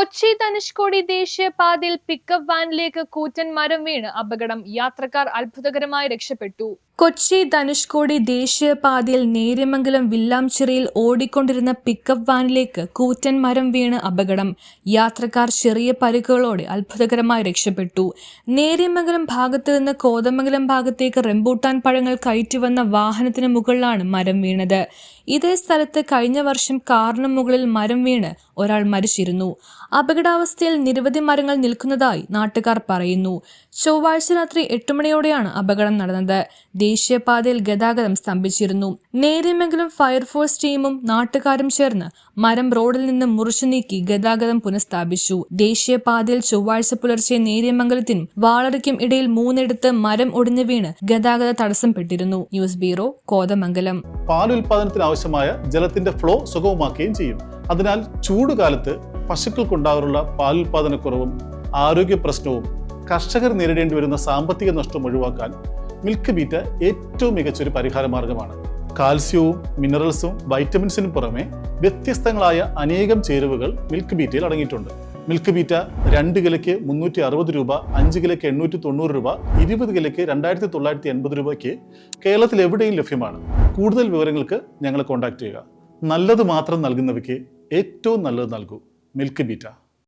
കൊച്ചി ധനുഷ്കോടി ദേശീയപാതയിൽ പിക്കപ്പ് വാനിലേക്ക് കൂറ്റൻ മരം വീണ് അപകടം. യാത്രക്കാർ അത്ഭുതകരമായി രക്ഷപ്പെട്ടു. കൊച്ചി ധനുഷ്കോടി ദേശീയപാതയിൽ നേര്യമംഗലം വില്ലാംചിറയിൽ ഓടിക്കൊണ്ടിരുന്ന പിക്കപ്പ് വാനിലേക്ക് കൂറ്റൻ മരം വീണ് അപകടം. യാത്രക്കാർ ചെറിയ പരിക്കുകളോടെ അത്ഭുതകരമായി രക്ഷപ്പെട്ടു. നേര്യമംഗലം ഭാഗത്ത് നിന്ന് കോതമംഗലം ഭാഗത്തേക്ക് റംബൂട്ടാൻ പഴങ്ങൾ കയറ്റിവന്ന വാഹനത്തിന് മുകളിലാണ് മരം വീണത്. ഇതേ സ്ഥലത്ത് കഴിഞ്ഞ വർഷം കാറിന് മുകളിൽ മരം വീണ് ഒരാൾ മരിച്ചിരുന്നു. അപകടാവസ്ഥയിൽ നിരവധി മരങ്ങൾ നിൽക്കുന്നതായി നാട്ടുകാർ പറയുന്നു. ചൊവ്വാഴ്ച രാത്രി 8 മണിയോടെയാണ് അപകടം നടന്നത്. ദേശീയപാതയിൽ ഗതാഗതം സ്തംഭിച്ചിരുന്നു. നേര്യമംഗലം ഫയർഫോഴ്സ് ടീമും നാട്ടുകാരും ചേർന്ന് മരം റോഡിൽ നിന്ന് മുറിച്ചു നീക്കി ഗതാഗതം പുനഃസ്ഥാപിച്ചു. ദേശീയപാതയിൽ ചൊവ്വാഴ്ച പുലർച്ചെ നേര്യമംഗലത്തിനും വാളറിക്കും ഇടയിൽ 3 മരം ഒടിഞ്ഞു വീണ് ഗതാഗത തടസ്സപ്പെട്ടിരുന്നു. News bureau, Kothamangalam. പാൽ ഉൽപാദനത്തിന് ആവശ്യമായ ജലത്തിന്റെ ഫ്ലോ സുഗമമാക്കുകയും ചെയ്യും. അതിനാൽ ചൂടുകാലത്ത് പശുക്കൾക്കുണ്ടാകാറുള്ള പാൽ ഉൽപാദനക്കുറവും ആരോഗ്യ പ്രശ്നവും കർഷകർ നേരിടേണ്ടി വരുന്ന സാമ്പത്തിക നഷ്ടം ഒഴിവാക്കാൻ മിൽക്ക് ബീറ്റ ഏറ്റവും മികച്ചൊരു പരിഹാര മാർഗമാണ്. കാൽസ്യവും മിനറൽസും വൈറ്റമിൻസിനും പുറമെ വ്യത്യസ്തങ്ങളായ അനേകം ചേരുവകൾ മിൽക്ക് ബീറ്റയിൽ അടങ്ങിയിട്ടുണ്ട്. മിൽക്ക് ബീറ്റ 2 കിലോയ്ക്ക് 360 രൂപ, 5 കിലോയ്ക്ക് 890 രൂപ, 20 കിലോയ്ക്ക് 2980 രൂപയ്ക്ക് കേരളത്തിൽ എവിടെയും ലഭ്യമാണ്. കൂടുതൽ വിവരങ്ങൾക്ക് ഞങ്ങളെ കോൺടാക്ട് ചെയ്യുക. നല്ലത് മാത്രം നൽകുന്നവയ്ക്ക് ഏറ്റവും നല്ലത് നൽകൂ. Milk beta.